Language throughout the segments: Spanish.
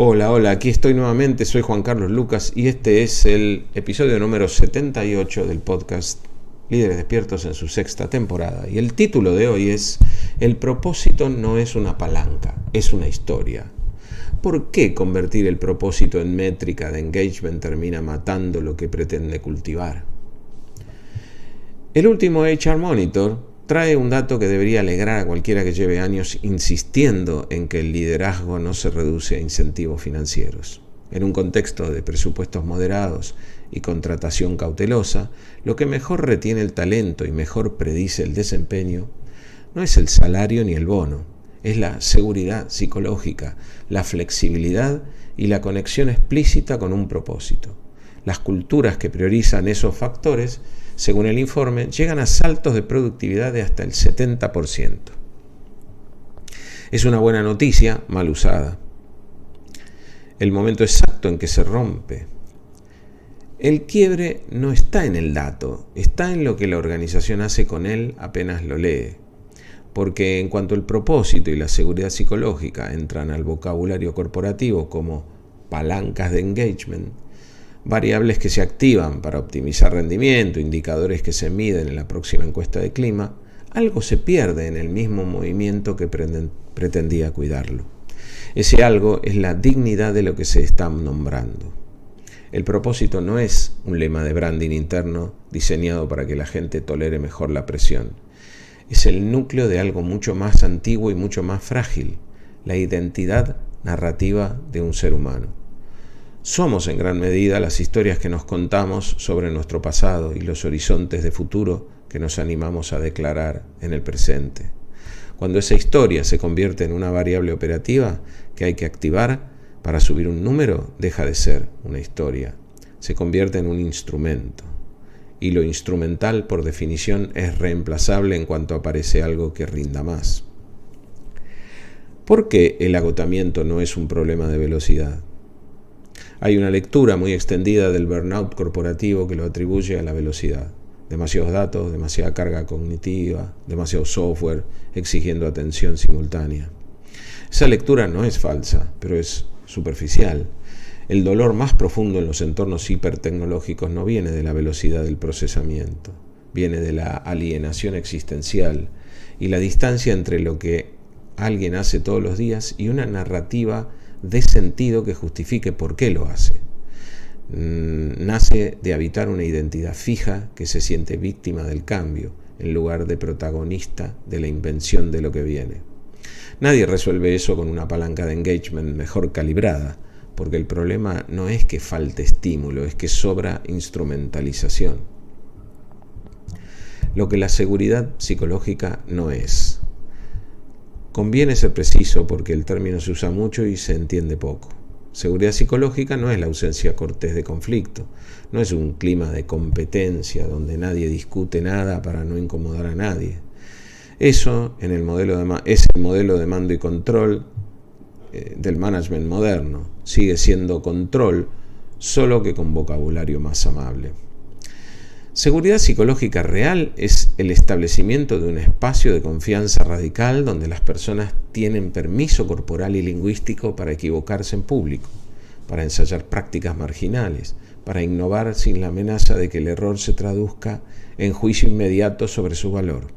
Hola, hola, aquí estoy nuevamente, soy Juan Carlos Lucas y este es el episodio número 78 del podcast Líderes Despiertos en su sexta temporada. Y el título de hoy es El propósito no es una palanca, es una historia. ¿Por qué convertir el propósito en métrica de engagement termina matando lo que pretende cultivar? El último HR Monitor trae un dato que debería alegrar a cualquiera que lleve años insistiendo en que el liderazgo no se reduce a incentivos financieros. En un contexto de presupuestos moderados y contratación cautelosa, lo que mejor retiene el talento y mejor predice el desempeño no es el salario ni el bono, es la seguridad psicológica, la flexibilidad y la conexión explícita con un propósito. Las culturas que priorizan esos factores, según el informe, llegan a saltos de productividad de hasta el 70%. Es una buena noticia mal usada. El momento exacto en que se rompe. El quiebre no está en el dato, está en lo que la organización hace con él apenas lo lee. Porque en cuanto el propósito y la seguridad psicológica entran al vocabulario corporativo como palancas de engagement, variables que se activan para optimizar rendimiento, indicadores que se miden en la próxima encuesta de clima, algo se pierde en el mismo movimiento que pretendía cuidarlo. Ese algo es la dignidad de lo que se está nombrando. El propósito no es un lema de branding interno diseñado para que la gente tolere mejor la presión. Es el núcleo de algo mucho más antiguo y mucho más frágil, la identidad narrativa de un ser humano. Somos en gran medida las historias que nos contamos sobre nuestro pasado y los horizontes de futuro que nos animamos a declarar en el presente. Cuando esa historia se convierte en una variable operativa que hay que activar para subir un número, deja de ser una historia, se convierte en un instrumento. Y lo instrumental, por definición, es reemplazable en cuanto aparece algo que rinda más. ¿Por qué el agotamiento no es un problema de velocidad? Hay una lectura muy extendida del burnout corporativo que lo atribuye a la velocidad. Demasiados datos, demasiada carga cognitiva, demasiado software exigiendo atención simultánea. Esa lectura no es falsa, pero es superficial. El dolor más profundo en los entornos hipertecnológicos no viene de la velocidad del procesamiento, viene de la alienación existencial y la distancia entre lo que alguien hace todos los días y una narrativa de sentido que justifique por qué lo hace. Nace de habitar una identidad fija que se siente víctima del cambio, en lugar de protagonista de la invención de lo que viene. Nadie resuelve eso con una palanca de engagement mejor calibrada, porque el problema no es que falte estímulo, es que sobra instrumentalización. Lo que la seguridad psicológica no es. Conviene ser preciso porque el término se usa mucho y se entiende poco. Seguridad psicológica no es la ausencia cortés de conflicto, no es un clima de competencia donde nadie discute nada para no incomodar a nadie. Eso es el modelo de mando y control del management moderno. Sigue siendo control, solo que con vocabulario más amable. Seguridad psicológica real es el establecimiento de un espacio de confianza radical donde las personas tienen permiso corporal y lingüístico para equivocarse en público, para ensayar prácticas marginales, para innovar sin la amenaza de que el error se traduzca en juicio inmediato sobre su valor.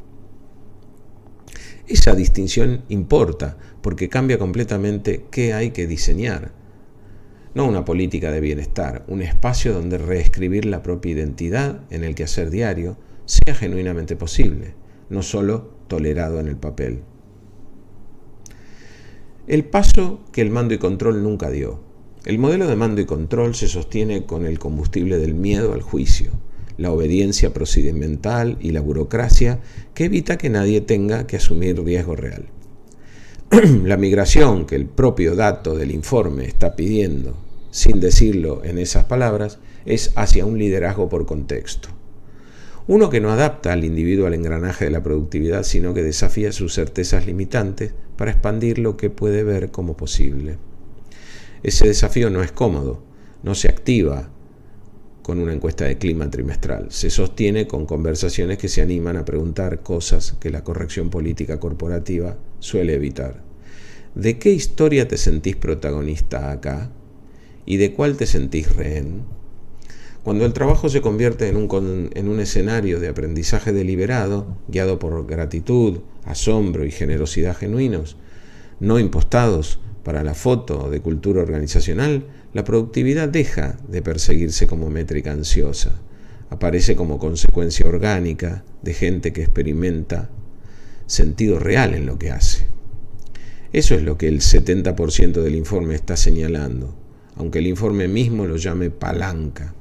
Esa distinción importa porque cambia completamente qué hay que diseñar. No una política de bienestar, un espacio donde reescribir la propia identidad en el quehacer diario sea genuinamente posible, no solo tolerado en el papel. El paso que el mando y control nunca dio. El modelo de mando y control se sostiene con el combustible del miedo al juicio, la obediencia procedimental y la burocracia que evita que nadie tenga que asumir riesgo real. La migración que el propio dato del informe está pidiendo, sin decirlo en esas palabras, es hacia un liderazgo por contexto. Uno que no adapta al individuo al engranaje de la productividad, sino que desafía sus certezas limitantes para expandir lo que puede ver como posible. Ese desafío no es cómodo, no se activa con una encuesta de clima trimestral, se sostiene con conversaciones que se animan a preguntar cosas que la corrección política corporativa suele evitar. ¿De qué historia te sentís protagonista acá? ¿Y de cuál te sentís rehén? Cuando el trabajo se convierte en un escenario de aprendizaje deliberado, guiado por gratitud, asombro y generosidad genuinos, no impostados para la foto de cultura organizacional, la productividad deja de perseguirse como métrica ansiosa. Aparece como consecuencia orgánica de gente que experimenta sentido real en lo que hace. Eso es lo que el 70% del informe está señalando, aunque el informe mismo lo llame palanca.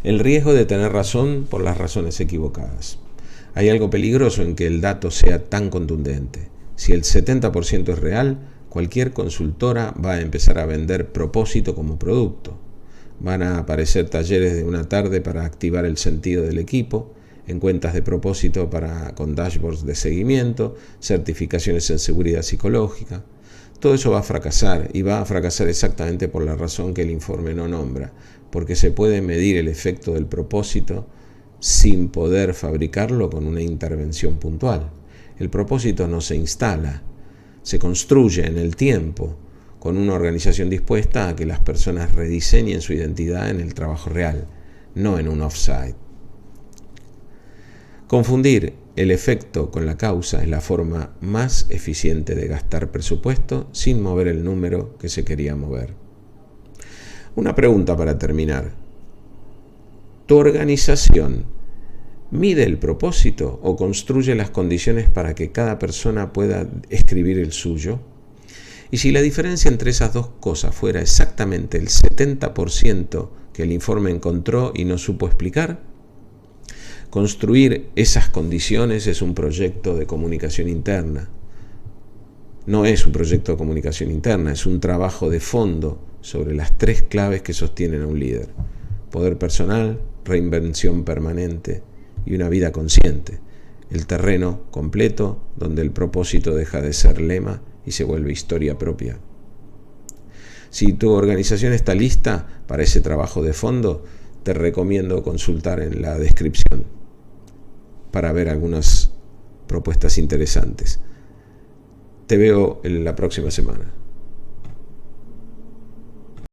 El riesgo de tener razón por las razones equivocadas. Hay algo peligroso en que el dato sea tan contundente. Si el 70% es real, cualquier consultora va a empezar a vender propósito como producto. Van a aparecer talleres de una tarde para activar el sentido del equipo, en cuentas de propósito con dashboards de seguimiento, certificaciones en seguridad psicológica. Todo eso va a fracasar, y va a fracasar exactamente por la razón que el informe no nombra, porque se puede medir el efecto del propósito sin poder fabricarlo con una intervención puntual. El propósito no se instala, se construye en el tiempo, con una organización dispuesta a que las personas rediseñen su identidad en el trabajo real, no en un offsite. Confundir el efecto con la causa es la forma más eficiente de gastar presupuesto sin mover el número que se quería mover. Una pregunta para terminar. ¿Tu organización mide el propósito o construye las condiciones para que cada persona pueda escribir el suyo? Y si la diferencia entre esas dos cosas fuera exactamente el 70% que el informe encontró y no supo explicar, construir esas condiciones es un proyecto de comunicación interna. No es un proyecto de comunicación interna, es un trabajo de fondo sobre las 3 claves que sostienen a un líder: poder personal, reinvención permanente y una vida consciente. El terreno completo donde el propósito deja de ser lema y se vuelve historia propia. Si tu organización está lista para ese trabajo de fondo, te recomiendo consultar en la descripción para ver algunas propuestas interesantes. Te veo en la próxima semana.